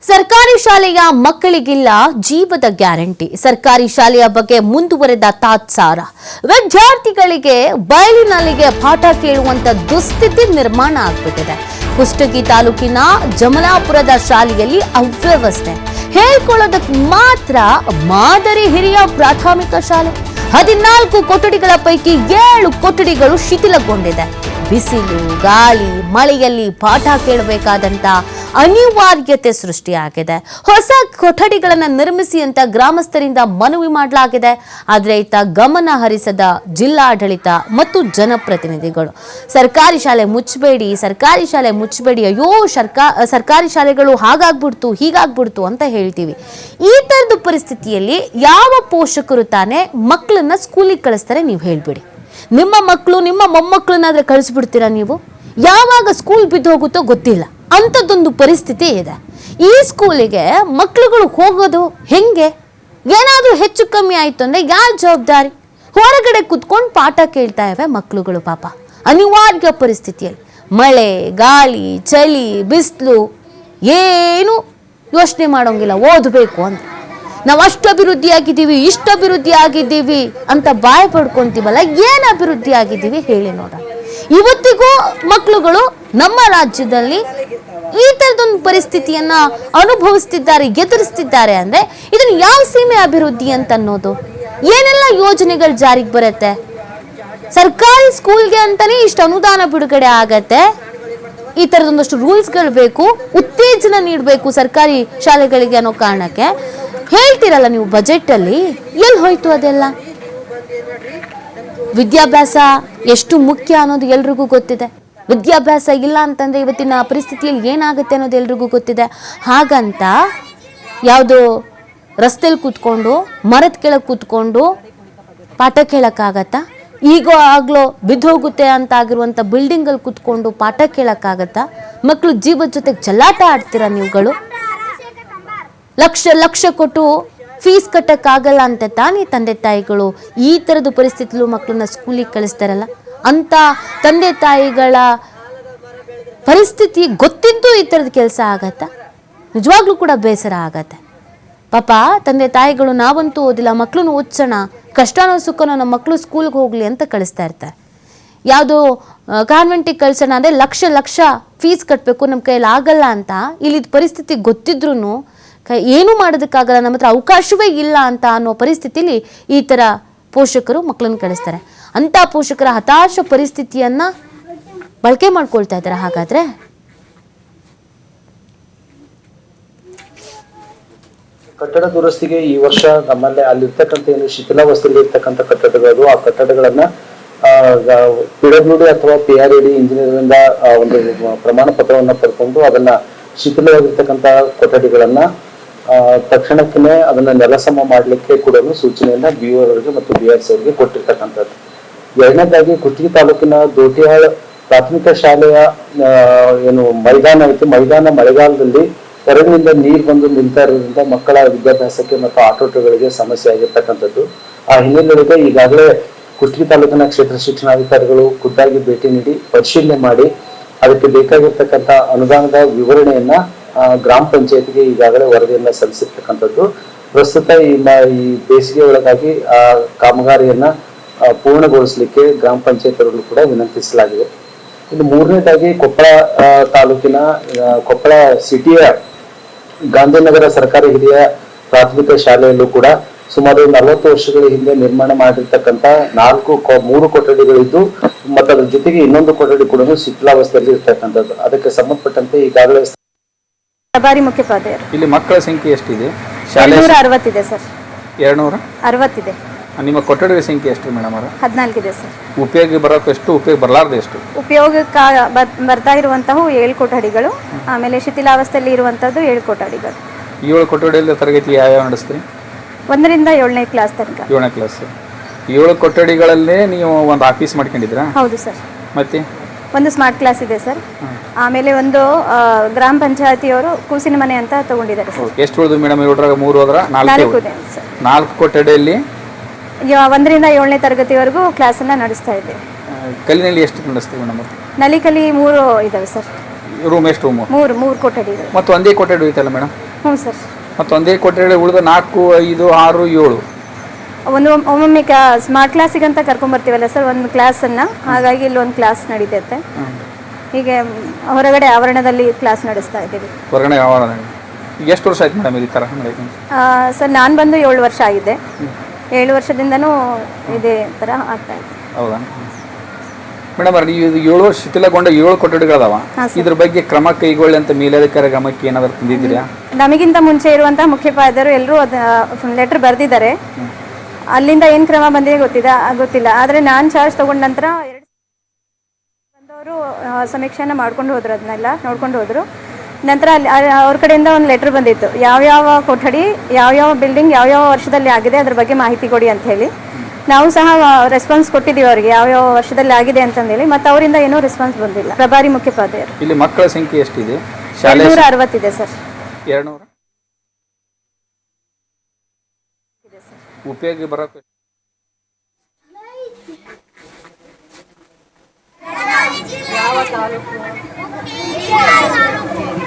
ಸರ್ಕಾರಿ ಶಾಲೆಯ ಮಕ್ಕಳಿಗಿಲ್ಲ ಜೀವದ ಗ್ಯಾರಂಟಿ. ಸರ್ಕಾರಿ ಶಾಲೆಯ ಬಗ್ಗೆ ಮುಂದುವರೆದ ತಾತ್ಸಾರ. ವಿದ್ಯಾರ್ಥಿಗಳಿಗೆ ಬಯಲಿನಲ್ಲಿಗೆ ಪಾಠ ಕೇಳುವಂತ ದುಸ್ಥಿತಿ ನಿರ್ಮಾಣ ಆಗ್ಬಿಟ್ಟಿದೆ. ಕುಷ್ಟಗಿ ತಾಲೂಕಿನ ಜಮಲಾಪುರದ ಶಾಲೆಯಲ್ಲಿ ಅವ್ಯವಸ್ಥೆ. ಹೇಳ್ಕೊಳ್ಳೋದಕ್ಕೆ ಮಾತ್ರ ಮಾದರಿ ಹಿರಿಯ ಪ್ರಾಥಮಿಕ ಶಾಲೆ. 14 ಕೊಠಡಿಗಳ ಪೈಕಿ 7 ಕೊಠಡಿಗಳು ಶಿಥಿಲಗೊಂಡಿದೆ. ಬಿಸಿಲು, ಗಾಳಿ, ಮಳೆಯಲ್ಲಿ ಪಾಠ ಕೇಳಬೇಕಾದಂತ ಅನಿವಾರ್ಯತೆ ಸೃಷ್ಟಿಯಾಗಿದೆ. ಹೊಸ ಕೊಠಡಿಗಳನ್ನು ನಿರ್ಮಿಸಿ ಅಂತ ಗ್ರಾಮಸ್ಥರಿಂದ ಮನವಿ ಮಾಡಲಾಗಿದೆ. ಆದರೆ ಈತ ಗಮನ ಹರಿಸದ ಜಿಲ್ಲಾಡಳಿತ ಮತ್ತು ಜನಪ್ರತಿನಿಧಿಗಳು ಸರ್ಕಾರಿ ಶಾಲೆ ಮುಚ್ಚಬೇಡಿ, ಸರ್ಕಾರಿ ಶಾಲೆ ಮುಚ್ಚಬೇಡಿ, ಅಯ್ಯೋ ಸರ್ಕಾರಿ ಶಾಲೆಗಳು ಹಾಗಾಗ್ಬಿಡ್ತು ಹೀಗಾಗ್ಬಿಡ್ತು ಅಂತ ಹೇಳ್ತೀವಿ. ಈ ತರದ ಪರಿಸ್ಥಿತಿಯಲ್ಲಿ ಯಾವ ಪೋಷಕರು ತಾನೇ ಮಕ್ಕಳನ್ನ ಸ್ಕೂಲಿಗೆ ಕಳಿಸ್ತಾರೆ? ನೀವು ಹೇಳ್ಬಿಡಿ. ನಿಮ್ಮ ಮಕ್ಕಳು ನಿಮ್ಮ ಮೊಮ್ಮಕ್ಕಳನ್ನಾದ್ರೆ ಕಳಿಸ್ಬಿಡ್ತೀರಾ ನೀವು? ಯಾವಾಗ ಸ್ಕೂಲ್ ಬಿದ್ದು ಹೋಗುತ್ತೋ ಗೊತ್ತಿಲ್ಲ, ಅಂಥದ್ದೊಂದು ಪರಿಸ್ಥಿತಿ ಇದೆ. ಈ ಸ್ಕೂಲಿಗೆ ಮಕ್ಕಳುಗಳು ಹೋಗೋದು ಹೆಂಗೆ? ಏನಾದರೂ ಹೆಚ್ಚು ಕಮ್ಮಿ ಆಯಿತು ಅಂದರೆ ಯಾರ ಜವಾಬ್ದಾರಿ? ಹೊರಗಡೆ ಕುತ್ಕೊಂಡು ಪಾಠ ಕೇಳ್ತಾ ಇವೆ ಮಕ್ಕಳುಗಳು ಪಾಪ ಅನಿವಾರ್ಯ ಪರಿಸ್ಥಿತಿಯಲ್ಲಿ. ಮಳೆ, ಗಾಳಿ, ಚಳಿ, ಬಿಸಿಲು ಏನು ಯೋಚನೆ ಮಾಡೋಂಗಿಲ್ಲ. ಓದಬೇಕು ಅಂತ ನಾವು ಅಷ್ಟು ಅಭಿವೃದ್ಧಿ ಆಗಿದ್ದೀವಿ, ಇಷ್ಟು ಅಭಿವೃದ್ಧಿ ಆಗಿದ್ದೀವಿ ಅಂತ ಬಾಯ್ ಪಡ್ಕೊಂತೀವಲ್ಲ, ಏನು ಅಭಿವೃದ್ಧಿ ಆಗಿದ್ದೀವಿ ಹೇಳಿ ನೋಡೋಣ. ಇವತ್ತಿಗೂ ಮಕ್ಕಳುಗಳು ನಮ್ಮ ರಾಜ್ಯದಲ್ಲಿ ಈ ತರದೊಂದು ಪರಿಸ್ಥಿತಿಯನ್ನ ಅನುಭವಿಸ್ತಿದ್ದಾರೆ, ಎದುರಿಸ್ತಿದ್ದಾರೆ ಅಂದ್ರೆ ಇದನ್ನ ಯಾವ ಸೀಮೆ ಅಭಿವೃದ್ಧಿ ಅಂತ ಅನ್ನೋದು? ಏನೆಲ್ಲ ಯೋಜನೆಗಳು ಜಾರಿಗೆ ಬರುತ್ತೆ? ಸರ್ಕಾರಿ ಸ್ಕೂಲ್ಗೆ ಅಂತಾನೆ ಇಷ್ಟು ಅನುದಾನ ಬಿಡುಗಡೆ ಆಗತ್ತೆ. ಈ ತರದೊಂದಷ್ಟು ರೂಲ್ಸ್ಗಳು ಬೇಕು, ಉತ್ತೇಜನ ನೀಡಬೇಕು ಸರ್ಕಾರಿ ಶಾಲೆಗಳಿಗೆ ಅನ್ನೋ ಕಾರಣಕ್ಕೆ ಹೇಳ್ತಿರಲ್ಲ ನೀವು ಬಜೆಟ್ ಅಲ್ಲಿ. ಎಲ್ಲಿ ಹೋಯ್ತು ಅದೆಲ್ಲ? ವಿದ್ಯಾಭ್ಯಾಸ ಎಷ್ಟು ಮುಖ್ಯ ಅನ್ನೋದು ಎಲ್ರಿಗೂ ಗೊತ್ತಿದೆ. ವಿದ್ಯಾಭ್ಯಾಸ ಇಲ್ಲ ಅಂತಂದ್ರೆ ಇವತ್ತಿನ ಪರಿಸ್ಥಿತಿಯಲ್ಲಿ ಏನಾಗುತ್ತೆ ಅನ್ನೋದು ಎಲ್ರಿಗೂ ಗೊತ್ತಿದೆ. ಹಾಗಂತ ಯಾವುದೋ ರಸ್ತೆಯಲ್ಲಿ ಕೂತ್ಕೊಂಡು ಮರದ ಕೆಳಗೆ ಕೂತ್ಕೊಂಡು ಪಾಠ ಕೇಳಕ್ಕಾಗತ್ತಾ? ಈಗ ಆಗ್ಲೋ ಬಿದ್ದು ಹೋಗುತ್ತೆ ಅಂತ ಆಗಿರುವಂಥ ಬಿಲ್ಡಿಂಗಲ್ಲಿ ಕೂತ್ಕೊಂಡು ಪಾಠ ಕೇಳಕ್ಕಾಗತ್ತಾ? ಮಕ್ಕಳು ಜೀವದ ಜೊತೆಗೆ ಚೆಲ್ಲಾಟ ಆಡ್ತೀರಾ ನೀವುಗಳು? ಲಕ್ಷ ಲಕ್ಷ ಕೊಟ್ಟು ಫೀಸ್ ಕಟ್ಟಕ್ಕಾಗಲ್ಲ ಅಂತ ತಾನೇ ತಂದೆ ತಾಯಿಗಳು ಈ ಥರದ ಪರಿಸ್ಥಿತಿಲೂ ಮಕ್ಕಳನ್ನ ಸ್ಕೂಲಿಗೆ ಕಳಿಸ್ತಾರಲ್ಲ. ಅಂತ ತಂದೆ ತಾಯಿಗಳ ಪರಿಸ್ಥಿತಿ ಗೊತ್ತಿದ್ದು ಈ ಥರದ ಕೆಲಸ ಆಗತ್ತಾ? ನಿಜವಾಗ್ಲೂ ಕೂಡ ಬೇಸರ ಆಗತ್ತೆ ಪಾಪ. ತಂದೆ ತಾಯಿಗಳು ನಾವಂತೂ ಓದಿಲ್ಲ, ಮಕ್ಕಳನ್ನು ಓದಿಸೋಣ, ಕಷ್ಟನೋ ಸುಖನೋ ನಮ್ಮ ಮಕ್ಕಳು ಸ್ಕೂಲ್ಗೆ ಹೋಗ್ಲಿ ಅಂತ ಕಳಿಸ್ತಾ ಇರ್ತಾರೆ. ಯಾವುದೋ ಕಾನ್ವೆಂಟಿಗೆ ಕಳ್ಸೋಣ ಅಂದರೆ ಲಕ್ಷ ಲಕ್ಷ ಫೀಸ್ ಕಟ್ಟಬೇಕು, ನಮ್ಮ ಕೈಯಲ್ಲಿ ಆಗಲ್ಲ ಅಂತ ಇಲ್ಲಿದ್ದ ಪರಿಸ್ಥಿತಿ ಗೊತ್ತಿದ್ರೂ ಏನೂ ಮಾಡೋದಕ್ಕಾಗಲ್ಲ, ನಮ್ಮ ಹತ್ರ ಅವಕಾಶವೇ ಇಲ್ಲ ಅಂತ ಅನ್ನೋ ಪರಿಸ್ಥಿತಿಲಿ ಈ ಥರ ಪೋಷಕರು ಮಕ್ಕಳನ್ನು ಕಳಿಸ್ತಾರೆ. ಅಂಥ ಪೋಷಕರ ಹತಾಶ ಪರಿಸ್ಥಿತಿಯನ್ನು ಬಳಕೆ ಮಾಡ್ಕೊಳ್ತಾ ಇದ್ದಾರೆ. ಹಾಗಾದರೆ ಕಟ್ಟಡ ದುರಸ್ತಿಗೆ ಈ ವರ್ಷ ನಮ್ಮಲ್ಲಿ ಅಲ್ಲಿರ್ತಕ್ಕಂಥ ಏನು ಶಿಥಿಲಾವಸ್ಥೆಯಲ್ಲಿ ಇರ್ತಕ್ಕಂಥ ಕಟ್ಟಡಗಳು, ಆ ಕಟ್ಟಡಗಳನ್ನ PWD ಅಥವಾ PRAD ಇಂಜಿನಿಯರಿಂದ ಒಂದು ಪ್ರಮಾಣ ಪತ್ರವನ್ನ ಪಡ್ಕೊಂಡು ಅದನ್ನ ಶಿಥಿಲವಾಗಿರ್ತಕ್ಕಂಥ ಕೊಠಡಿಗಳನ್ನ ತಕ್ಷಣಕ್ಕೆ ಅದನ್ನ ನೆಲಸಮ ಮಾಡ್ಲಿಕ್ಕೆ ಕೂಡ ಸೂಚನೆಯನ್ನ BO ಅವರಿಗೆ ಮತ್ತು BRC ಅವರಿಗೆ ಕೊಟ್ಟಿರ್ತಕ್ಕಂಥದ್ದು. ಎರಡನೇದಾಗಿ ಕುಷ್ಟಗಿ ತಾಲೂಕಿನ ದೋಟಿಯಾಳ ಪ್ರಾಥಮಿಕ ಶಾಲೆಯ ಏನು ಮೈದಾನ ಐತಿ, ಮೈದಾನ ಮಳೆಗಾಲದಲ್ಲಿ ಹೊರಗಿನಿಂದ ನೀರು ಬಂದು ನಿಲ್ತಾ ಇರೋದ್ರಿಂದ ಮಕ್ಕಳ ವಿದ್ಯಾಭ್ಯಾಸಕ್ಕೆ ಮತ್ತು ಆಟೋಟಗಳಿಗೆ ಸಮಸ್ಯೆ ಆಗಿರ್ತಕ್ಕಂಥದ್ದು. ಆ ಹಿನ್ನೆಲೆಯಲ್ಲಿ ಈಗಾಗಲೇ ಕುಷ್ಟಗಿ ತಾಲೂಕಿನ ಕ್ಷೇತ್ರ ಶಿಕ್ಷಣಾಧಿಕಾರಿಗಳು ಖುದ್ದಾಗಿ ಭೇಟಿ ನೀಡಿ ಪರಿಶೀಲನೆ ಮಾಡಿ ಅದಕ್ಕೆ ಬೇಕಾಗಿರ್ತಕ್ಕಂಥ ಅನುದಾನದ ವಿವರಣೆಯನ್ನ ಗ್ರಾಮ ಪಂಚಾಯತ್ಗೆ ಈಗಾಗಲೇ ವರದಿಯನ್ನ ಸಲ್ಲಿಸಿರ್ತಕ್ಕಂಥದ್ದು. ಪ್ರಸ್ತುತ ಈ ಬೇಸಿಗೆ ಒಳಗಾಗಿ ಆ ಕಾಮಗಾರಿಯನ್ನ ಪೂರ್ಣಗೊಳಿಸಲಿಕ್ಕೆ ಗ್ರಾಮ ಪಂಚಾಯತ್ ಅವರಿಗೂ ಕೂಡ ವಿನಂತಿಸಲಾಗಿದೆ. ಇನ್ನು ಮೂರನೇದಾಗಿ ಕೊಪ್ಪಳ ತಾಲೂಕಿನ ಕೊಪ್ಪಳ ಸಿಟಿಯ ಗಾಂಧಿನಗರ ಸರ್ಕಾರಿ ಹಿರಿಯ ಪ್ರಾಥಮಿಕ ಶಾಲೆಯಲ್ಲೂ ಕೂಡ ಸುಮಾರು 40 ವರ್ಷಗಳ ಹಿಂದೆ ನಿರ್ಮಾಣ ಮಾಡಿರ್ತಕ್ಕಂಥ 3 ಕೊಠಡಿಗಳಿದ್ದು ಮತ್ತು ಅದ್ರ ಜೊತೆಗೆ ಇನ್ನೊಂದು ಕೊಠಡಿ ಕೂಡ ಶಿಥಿಲಾವಸ್ಥೆಯಲ್ಲಿ ಇರ್ತಕ್ಕಂಥದ್ದು. ಅದಕ್ಕೆ ಸಂಬಂಧಪಟ್ಟಂತೆ ಈಗಾಗಲೇ ಪ್ರಭಾರಿ ಮುಖ್ಯೋಪಾಧ್ಯಾಯರು. ಇಲ್ಲಿ ಮಕ್ಕಳ ಸಂಖ್ಯೆ ಎಷ್ಟಿದೆ? 260 ಇದೆ ಸರ್. 260 ಇದೆ. ನಿಮ್ಮ ಕೊಠಡಿಗಳ ಸಂಖ್ಯೆ ಎಷ್ಟು ಮೇಡಮ್? 14 ಇದೆ ಸರ್. ಉಪಯೋಗ ಬರೋಕೆ ಎಷ್ಟು, ಉಪಯೋಗ ಬರಲಾರ್ದು ಎಷ್ಟು? ಉಪಯೋಗಕ್ಕೆ ಬರ್ತಾ ಇರುವಂತಹ 7 ಕೊಠಡಿಗಳು, ಆಮೇಲೆ ಶಿಥಿಲಾವಸ್ಥೆಯಲ್ಲಿ ಇರುವಂತದ್ದು 7 ಕೊಠಡಿಗಳು. 7 ಕೊಠಡಿಯಲ್ಲಿ ತರಗತಿ ಯಾವ್ಯಾವ ನಡೆಸ್ತೀರಿ? 1ರಿಂದ 7ನೇ ಕ್ಲಾಸ್ ತನಕ. 7ನೇ ಕ್ಲಾಸ್. 7 ಕೊಠಡಿಗಳಲ್ಲೇ ನೀವು ಒಂದು ಆಫೀಸ್ ಮಾಡ್ಕೊಂಡಿದ್ದೀರಾ? ಹೌದು ಸರ್. ಮತ್ತೆ ಒಂದು ಸ್ಮಾರ್ಟ್ ಕ್ಲಾಸ್ ಇದೆ ಸರ್. ಆಮೇಲೆ ಒಂದು ಗ್ರಾಮ ಪಂಚಾಯತಿಯವರು ಕೂಸಿನ ಮನೆ ಅಂತ ತಗೊಂಡಿದ್ದಾರೆ ಸರ್. ಎಷ್ಟು ಉಳಿದು ಮೇಡಮ್? 7ರಾಗ 3 ಹೋದ್ರ 4 ಇದೆ ಸರ್. 4 ಕೊಠಡಿಯಲ್ಲಿ 1ರಿಂದ 7ನೇ ತರಗತಿವರೆಗೂ ಕ್ಲಾಸನ್ನ ನಡೆಸ್ತಾ ಇದ್ದೇವೆ. ಕಲ್ಲಿನಲ್ಲಿ ಎಷ್ಟು ನಡೆಸ್ತೀವಿ ಮೇಡಮ್? ನಲಿ ಕಲಿ 3 ಇದಾವೆ ಸರ್. ರೂಮ್ ಎಷ್ಟು ರೂಮು? 3 ಕೊಠಡಿಗಳು. ಮತ್ತು ಒಂದೇ ಕೊಠಡಿ ಐತಲ್ಲ ಮೇಡಮ್? ಹ್ಞೂ ಸರ್. ಮತ್ತು ಒಂದೇ ಕೊಠಡಿ ಉಳಿದ 4, 5, 6, 7 ಒಮ್ಮೊಮ್ಮೆ ಸ್ಮಾರ್ಟ್ ಕ್ಲಾಸಿಗಂತ ಕರ್ಕೊಂಬರ್ತೀವಲ್ಲ ಸರ್ ಒಂದು ಕ್ಲಾಸನ್ನು, ಹಾಗಾಗಿ ಇಲ್ಲೊಂದು ಕ್ಲಾಸ್ ನಡೀತೈತೆ. ಹೀಗೆ ಹೊರಗಡೆ ಆವರಣದಲ್ಲಿ ಕ್ಲಾಸ್ ನಡೆಸ್ತಾ ಇದ್ದೀವಿ. ಹೊರಗಡೆ ಆವರಣ. ಎಷ್ಟು ವರ್ಷ ಆಯ್ತು ಮೇಡಮ್ ಈ ಥರ ಸರ್ ನಾನು ಬಂದು 7 ವರ್ಷ ಆಗಿದೆ. 7 ವರ್ಷದಿಂದನೂ ಇದೇ ಥರ ಆಗ್ತಾ ಇದೆ. ಹೌದಾ ಮೇಡಮ್, ನೀವು ಇದು 7 ಶಿಥಿಲಗೊಂಡ 7 ಕೊಠಡಿಗಳದಾವ, ಇದ್ರ ಬಗ್ಗೆ ಕ್ರಮ ಕೈಗೊಳ್ಳಿ ಅಂತ ಮೇಲಧಿಕಾರಿ ಗಮನಕ್ಕೆ ಏನಾದರೂ ತಂದಿದ್ದೀರಾ? ನಮಗಿಂತ ಮುಂಚೆ ಇರುವಂತಹ ಮುಖ್ಯೋಪಾಧ್ಯಾಯರು ಎಲ್ಲರೂ ಲೆಟರ್ ಬರೆದಿದ್ದಾರೆ. ಅಲ್ಲಿಂದ ಏನು ಕ್ರಮ ಬಂದಿದೆ ಗೊತ್ತಿಲ್ಲ. ಆದರೆ ನಾನು ಚಾರ್ಜ್ ತಗೊಂಡ ನಂತರ ಬಂದವರು ಸಮೀಕ್ಷೆನ ಮಾಡ್ಕೊಂಡು ಹೋದ್ರು, ಅದನ್ನೆಲ್ಲ ನೋಡ್ಕೊಂಡು ಹೋದರು. ನಂತರ ಅಲ್ಲಿ ಅವ್ರ ಕಡೆಯಿಂದ ಒಂದು ಲೆಟರ್ ಬಂದಿತ್ತು, ಯಾವ್ಯಾವ ಕೊಠಡಿ ಯಾವ್ಯಾವ ಬಿಲ್ಡಿಂಗ್ ಯಾವ್ಯಾವ ವರ್ಷದಲ್ಲಿ ಆಗಿದೆ ಅದ್ರ ಬಗ್ಗೆ ಮಾಹಿತಿ ಕೊಡಿ ಅಂತ ಹೇಳಿ. ನಾವು ಸಹ ರೆಸ್ಪಾನ್ಸ್ ಕೊಟ್ಟಿದ್ದೀವಿ ಅವರಿಗೆ ಯಾವ್ಯಾವ ವರ್ಷದಲ್ಲಿ ಆಗಿದೆ ಅಂತಂದೇಳಿ. ಮತ್ತು ಅವರಿಂದ ಏನೂ ರೆಸ್ಪಾನ್ಸ್ ಬಂದಿಲ್ಲ. ಪ್ರಭಾರಿ ಮುಖ್ಯೋಪಾಧ್ಯಾಯರು. ಇಲ್ಲಿ ಮಕ್ಕಳ ಸಂಖ್ಯೆ ಎಷ್ಟಿದೆ? 260 ಇದೆ ಸರ್. 200 ಉಪಯೋಗ ಬರೋಕ್ಕೆ ಯಾವ ತಾಲೂಕು?